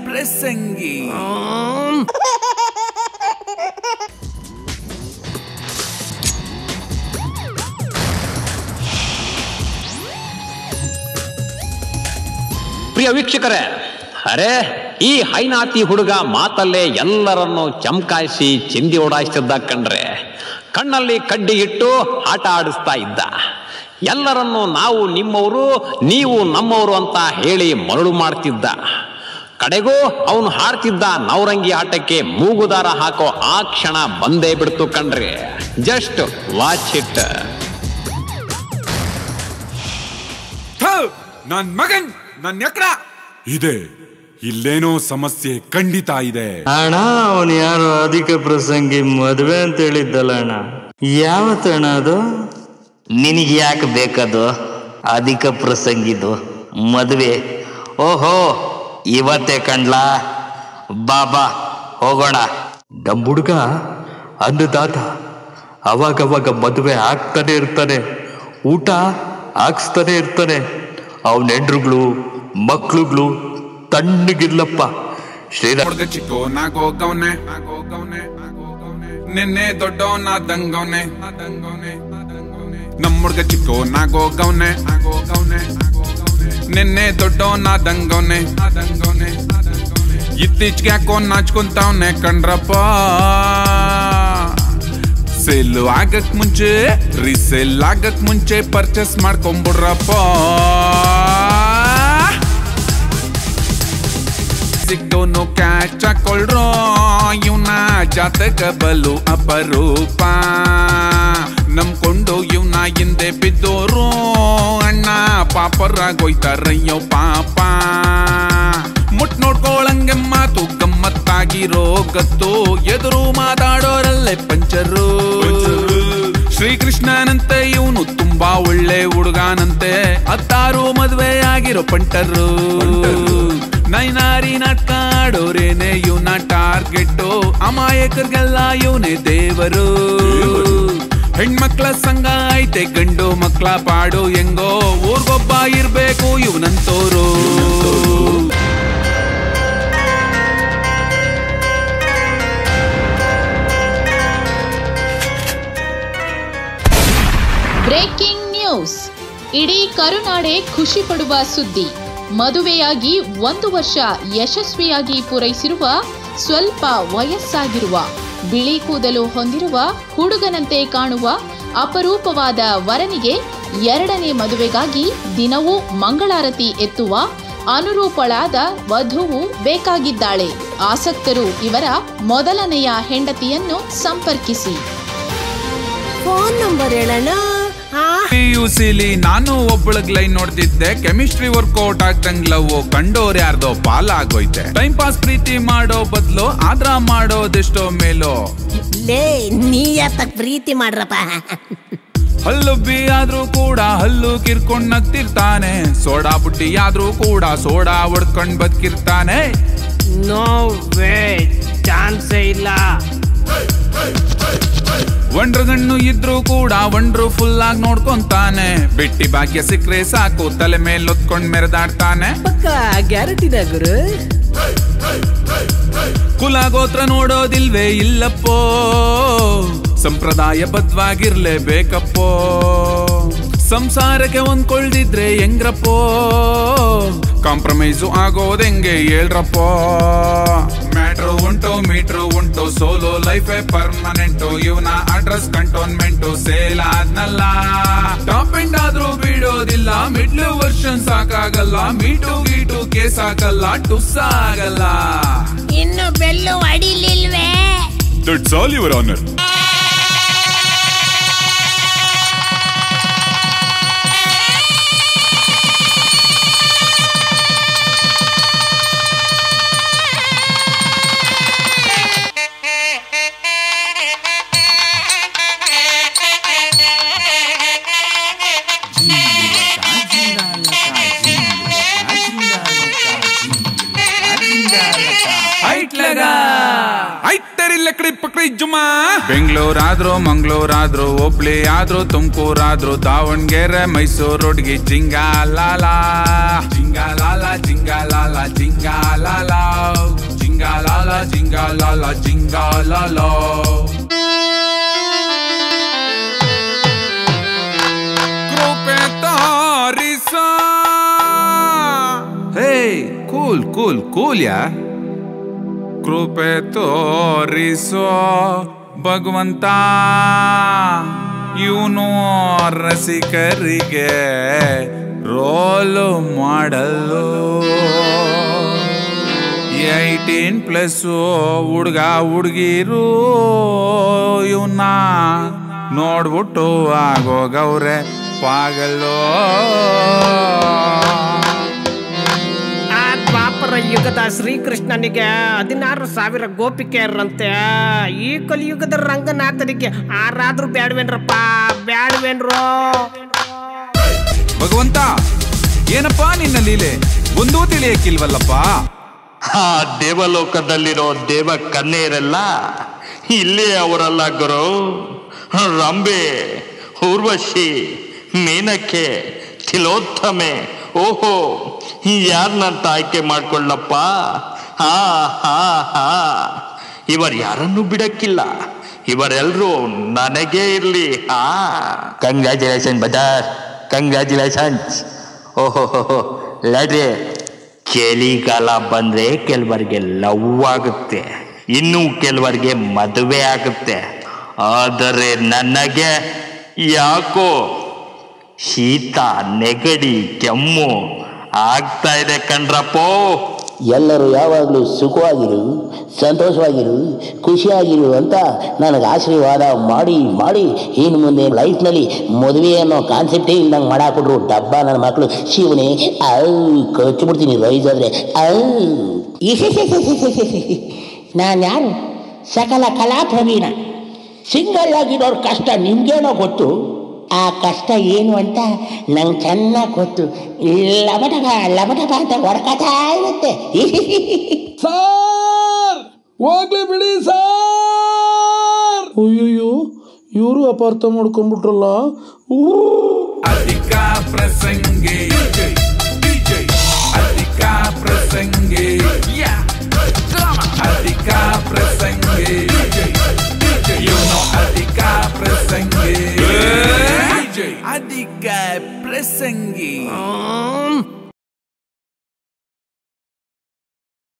ಪ್ರಸಂಗಿ. ಪ್ರಿಯ ವೀಕ್ಷಕರೇ, ಅರೆ ಈ ಹೈನಾತಿ ಹುಡುಗ ಮಾತಲ್ಲೇ ಎಲ್ಲರನ್ನು ಚಮಕಾಯಿಸಿ ಚಿಂದಿ ಓಡಾಯಿಸ್ತಿದ್ದ ಕಣ್ರೆ. ಕಣ್ಣಲ್ಲಿ ಕಡ್ಡಿ ಇಟ್ಟು ಆಟ ಆಡಿಸ್ತಾ ಇದ್ದ. ಎಲ್ಲರನ್ನು ನಾವು ನಿಮ್ಮವರು ನೀವು ನಮ್ಮವರು ಅಂತ ಹೇಳಿ ಮರಳು ಮಾಡ್ತಿದ್ದ. ಕಡೆಗೂ ಅವನು ಹಾಡ್ತಿದ್ದ ನವರಂಗಿ ಆಟಕ್ಕೆ ಮೂಗುದಾರ ಹಾಕೋ ಆ ಕ್ಷಣ ಬಂದೇ ಬಿಡ್ತು ಕಣ್ರಿ. Just watch it. ನನ್ ಮಗನ್ ನನ್ನ ಎಕ್ಕಡ ಇದೆ, ಇಲ್ಲೇನೋ ಸಮಸ್ಯೆ ಖಂಡಿತ ಇದೆ. ಅಣ್ಣ ಅವನು ಯಾರು ಅಧಿಕ ಪ್ರಸಂಗಿ ಮದುವೆ ಅಂತ ಹೇಳಿದ್ದಲ್ಲ ಅಣ್ಣ, ಯಾವತ್ತಣ್ಣ ಅದು? ನಿನಗೆ ಯಾಕೆ ಬೇಕದು ಅಧಿಕ ಪ್ರಸಂಗಿದು ಮದುವೆ? ಓಹೋ ಇವತ್ತೇ ಕಂಡ್ಲಾ, ಬಾಬಾ ಹೋಗೋಣ. ನಮ್ಮ ಹುಡುಗ ಅನ್ನದಾತ, ಅವಾಗವಾಗ ಮದುವೆ ಆಗ್ತಾನೆ ಇರ್ತಾನೆ, ಊಟ ಹಾಕ್ಸ್ತಾನೆ ಇರ್ತಾನೆ. ಅವನ ಹೆಂಡ್ರುಗಳು ಮಕ್ಳುಗಳು ತಣ್ಣಗಿರ್ಲಪ್ಪ. ಶ್ರೀರಾಮ್ ಚಿಕ್ಕೋನಾಗೋಗವ್ನೆ, ನಿನ್ನೆ ದೊಡ್ಡವನಾದಂಗವ್ನೆ. ನಮ್ಮ ಹುಡ್ಗ ಚಿಕ್ಕೋನಾಗೋಗವ್ನೆ, ನಿನ್ನೆ ದೊಡ್ಡವನಾದಂಗವ್ನೆ. ಇತ್ತೀಚೆಗೆ ಯಾಕೋ ನಾಚ್ಕೊಂತವ್ನೆ ಕಣ್ರಪ್ಪ. ಸೇಲ್ ಆಗಕ್ ಮುಂಚೆ ರೀಸೇಲ್ ಆಗಕ್ ಮುಂಚೆ ಪರ್ಚೇಸ್ ಮಾಡ್ಕೊಂಬಿಡ್ರಪ್ಪ. ಸಿಕ್ತೋನು ಕ್ಯಾಚ್ ಹಾಕೊಳ್ರೋ, ಇವನ ಜಾತಕ ಬಲು ಅಪರೂಪ. ನಂಬ್ಕೊಂಡು ಇವನ ಹಿಂದೆ ಬಿದ್ದೋರು ಅಣ್ಣ ಪಾಪರಾಗೋಯ್ತಾರಯ್ಯೋ ಪಾಪ. ಮುಟ್ ನೋಡ್ಕೊಳಂಗೆ ಮಾತು ಗಮ್ಮತ್ತಾಗಿರೋ ಗತ್ತು, ಎದುರು ಮಾತಾಡೋರಲ್ಲೇ ಪಂಚರು. ಶ್ರೀಕೃಷ್ಣನಂತೆ ಇವನು ತುಂಬಾ ಒಳ್ಳೆ ಹುಡುಗನಂತೆ, 16 ಮದುವೆ ಆಗಿರೋ ಪಂಟರು. ನೈನಾರಿ ನಾಟಕ ಆಡೋರೇನೆ ಇವನ ಟಾರ್ಗೆಟ್ಟು, ಅಮಾಯಕರಿಗೆಲ್ಲ ಇವನೇ ದೇವರು. ಹೆಣ್ಮಕ್ಳ ಸಂಘ ಐತೆ ಗಂಡು ಮಕ್ಳ ಪಾಡು ಹೆಂಗೋ, ಊರ್ಗೊಬ್ಬ ಇರ್ಬೇಕು ಇವನಂತೋರು. Breaking news. ಇಡೀ ಕರುನಾಡೆ ಖುಷಿ ಪಡುವ ಸುದ್ದಿ. ಮದುವೆಯಾಗಿ 1 ವರ್ಷ ಯಶಸ್ವಿಯಾಗಿ ಪೂರೈಸಿರುವ, ಸ್ವಲ್ಪ ವಯಸ್ಸಾಗಿರುವ, ಬಿಳಿ ಕೂದಲು ಹೊಂದಿರುವ, ಹುಡುಗನಂತೆ ಕಾಣುವ ಅಪರೂಪವಾದ ವರನಿಗೆ 2ನೇ ಮದುವೆಗಾಗಿ ದಿನವೂ ಮಂಗಳಾರತಿ ಎತ್ತುವ ಅನುರೂಪಳಾದ ವಧುವು ಬೇಕಾಗಿದ್ದಾಳೆ. ಆಸಕ್ತರು ಇವರ ಮೊದಲನೆಯ ಹೆಂಡತಿಯನ್ನು ಸಂಪರ್ಕಿಸಿ. ಫೋನ್ ನಂಬರ್ ಹೇಳೋಣ. PUCಲಿ ನಾನು ಒಬ್ಬಳಗ್ ಲೈನ್ ನೋಡ್ತಿದ್ದೆ, ಕೆಮಿಸ್ಟ್ರಿ ವರ್ಕೌಟ್ ಆಗ್ದಂಗ್ ಲವ್ ಕಂಡೋರ್ ಯಾರ್ದೋ ಪಾಲಾಗೋಯ್ತೆ. ಟೈಮ್ ಪಾಸ್ ಪ್ರೀತಿ ಮಾಡೋ ಬದ್ಲು ಆದ್ರ ಮಾಡೋದೆಷ್ಟೋ ಮೇಲೋ. ಲೇ ನೀ ಯಾತಕ್ ಪ್ರೀತಿ ಮಾಡ್ರಪ್ಪ. ಹಲ್ಲುಬ್ಬಿ ಆದ್ರೂ ಕೂಡ ಹಲ್ಲು ಕಿರ್ಕೊಂಡ್ ನಗ್ತಿರ್ತಾನೆ, ಸೋಡಾ ಬುಡ್ಡಿ ಆದ್ರೂ ಕೂಡ ಸೋಡಾ ಹೊಡ್ಕೊಂಡ್ ಬದುಕಿರ್ತಾನೆ. ನೋ ವೇ, ಚಾನ್ಸೇ ಇಲ್ಲ. ಒಂಡ್ರಗಣ್ಣು ಇದ್ರೂ ಕೂಡ ವಂಡ್ರ್ಫುಲ್ ಆಗಿ ನೋಡ್ಕೊಂತಾನೆ, ಬಿಟ್ಟಿ ಭಾಗ್ಯ ಸಿಕ್ಕ್ರೆ ಸಾಕು ತಲೆ ಮೇಲೆ ಹೊತ್ಕೊಂಡ್ ಮೆರೆದಾಡ್ತಾನೆ. ಪಕ್ಕ ಗ್ಯಾರಂಟಿನ ಗುರು. ಕುಲ ಗೋತ್ರ ನೋಡೋದಿಲ್ವೇ ಇಲ್ಲಪ್ಪೋ, ಸಂಪ್ರದಾಯ ಬದ್ಧವಾಗಿರ್ಲೇಬೇಕಪ್ಪೋ. ಸಂಸಾರಕ್ಕೆ ಹೊಂದ್ಕೊಳ್ದಿದ್ರೆ ಹೆಂಗ್ರಪ್ಪೋ, ಕಾಂಪ್ರಮೈಸು ಆಗೋದೆಂಗೆ ಹೇಳ್ರಪ್ಪೋ. ಮ್ಯಾಟ್ರು ಉಂಟು ಮೀಟ್ರು ಉಂಟು, ಸೋಲೋ ಲೈಫೇ ಪರ್ಮನೆಂಟು. ಇವನ ಅಡ್ರೆಸ್ ಕಂಟೋನ್ಮೆಂಟು, ಸೇಲ್ ಆದ್ನಲ್ಲ. ಟಾಪ್ ಎಂಡ್ ಆದ್ರೂ ಬಿಡೋದಿಲ್ಲ, ಮಿಡ್ಲ್ ವರ್ಷನ್ ಸಾಕಾಗಲ್ಲ. ಮೀಟು ಗೀಟು ಕೇಸ್ ಹಾಕಲ್ಲ, ಟುಸ್ ಆಗಲ್ಲ. ಇನ್ನು ಬೆಲ್ಲು ಅಡಿಲಿಲ್ವೇ? That's all your honour. ಬೆಂಗಳೂರಾದ್ರೂ ಮಂಗಳೂರಾದ್ರೂ ಹುಬ್ಳಿ ಆದ್ರೂ ತುಮಕೂರಾದ್ರೂ ದಾವಣಗೆರೆ ಮೈಸೂರು ರೋಡ್ಗೆ ಜಿಂಗಾಲಾಲ ಜಿಂಗಾಲಾಲ ಜಿಂಗಾಲಾಲ ಜಿಂಗಾಲಾಲ ಜಿಂಗಾಲಾಲ ಜಿಂಗಾಲಾಲ ಜಿಂಗಾಲಾಲ. ಕೃಪೆ ತೋರಿಸ. ಹೇ ಕೂಲ್ ಕೂಲ್ ಕೂಲ್ ಯಾ. ಕೃಪೆ ತೋರಿಸೋ ಭಗವಂತ, ಇವನು ರಸಿಕರಿಗೆ ರೋಲು ಮಾಡಲು. 18+ ಹುಡ್ಗ ಹುಡ್ಗಿರು ಇವನ್ನ ನೋಡ್ಬಿಟ್ಟು ಆಗೋಗವ್ರೆ ಪಾಗಲು. ಯುಗದ ಶ್ರೀಕೃಷ್ಣನಿಗೆ 16,000 ಗೋಪಿಕೆಯರಂತೆ. ಈ ಕಲಿಯುಗದ ರಂಗನಾಥನಿಗೆ ಆರಾದ್ರೂ ಬ್ಯಾಡ್ವೇನ್ರಪ್ಪ, ಬ್ಯಾಡ್ವೇನ್ರೋ. ಭಗವಂತ ಏನಪ್ಪಾ ನಿನ್ನ ಲೀಲೆ, ಒಂದೂ ತಿಳಿಯಕ್ಕಿಲ್ವಲ್ಲಪ್ಪ. ಆ ದೇವಲೋಕದಲ್ಲಿರೋ ದೇವ ಕನ್ಯೆಯರೆಲ್ಲ ಇಲ್ಲೇ ಅವರಲ್ಲ ಗುರು. ರಂಬೆ, ಊರ್ವಶಿ, ಮೇನಕೆ, ತಿಲೋತ್ತಮೆ. ಓಹೋ, ಯಾರನ್ನಂತ ಆಯ್ಕೆ ಮಾಡ್ಕೊಳ್ಳಪ್ಪ. ಹಾ ಹಾ ಹಾ, ಇವರು ಯಾರನ್ನು ಬಿಡಕ್ಕಿಲ್ಲ, ಇವರೆಲ್ಲರೂ ನನಗೇ ಇರ್ಲಿ. ಹಾ, ಕಂಗ್ರ್ಯಾಚುಲೇಷನ್ ಬದರ್, ಕಂಗ್ರ್ಯಾಚುಲೇಷನ್ಸ್. ಓಹೋ ಲಾಡ್ರಿ, ಚಳಿಗಾಲ ಬಂದ್ರೆ ಕೆಲವರಿಗೆ ಲವ್ ಆಗುತ್ತೆ, ಇನ್ನು ಕೆಲವರಿಗೆ ಮದುವೆ ಆಗುತ್ತೆ. ಆದರೆ ನನಗೆ ಯಾಕೋ ಶೀತ, ನೆಗಡಿ, ಕೆಮ್ಮು ಆಗ್ತಾ ಇದೆ ಕಣ್ರಪ್ಪೋ. ಎಲ್ಲರೂ ಯಾವಾಗಲೂ ಸುಖವಾಗಿರು, ಸಂತೋಷವಾಗಿರು, ಖುಷಿಯಾಗಿರು ಅಂತ ನನಗೆ ಆಶೀರ್ವಾದ ಮಾಡಿ ಮಾಡಿ ಇನ್ನು ಮುಂದೆ ಲೈಫ್ನಲ್ಲಿ ಮದುವೆ ಅನ್ನೋ ಕಾನ್ಸೆಪ್ಟೇ ಇಲ್ದಂಗೆ ಮಾಡಾಕ್ಬಿಟ್ರು ಡಬ್ಬ ನನ್ನ ಮಕ್ಕಳು. ಶಿವನೇ ಕಚ್ಚಿಬಿಡ್ತೀನಿ ರೈಸಾದ್ರೆ. ನಾನು ಯಾರು? ಸಕಲ ಕಲಾ ಪ್ರವೀಣ. ಸಿಂಗಲ್ ಆಗಿರೋರ ಕಷ್ಟ ನಿಮ್ಗೇನೋ ಗೊತ್ತು, ಆ ಕಷ್ಟ ಏನು ಅಂತ ನಂಗೆ ಚೆನ್ನಾಗಿ ಗೊತ್ತು. ಲಬಟಕ ಲಬಟಕ ಅಂತ ಹೊಡ್ಕತಾ ಇರುತ್ತೆ. ಸಾರ್ ಹೋಗ್ಲಿ ಬಿಡಿ ಸಾರ್. ಅಯ್ಯಯ್ಯೋ, ಇವರು ಅಪಾರ್ಥ ಮಾಡ್ಕೊಂಡ್ಬಿಟ್ರಲ್ಲ. ಅಧಿಕ ಪ್ರಸಂಗಿ ಅಧಿಕ ಪ್ರಸಂಗಿ ಅಧಿಕ ಪ್ರಸಂಗಿ ಅಧಿಕ ಪ್ರಸಂಗಿ ಅಧಿಕ ಪ್ರಸಂಗಿ.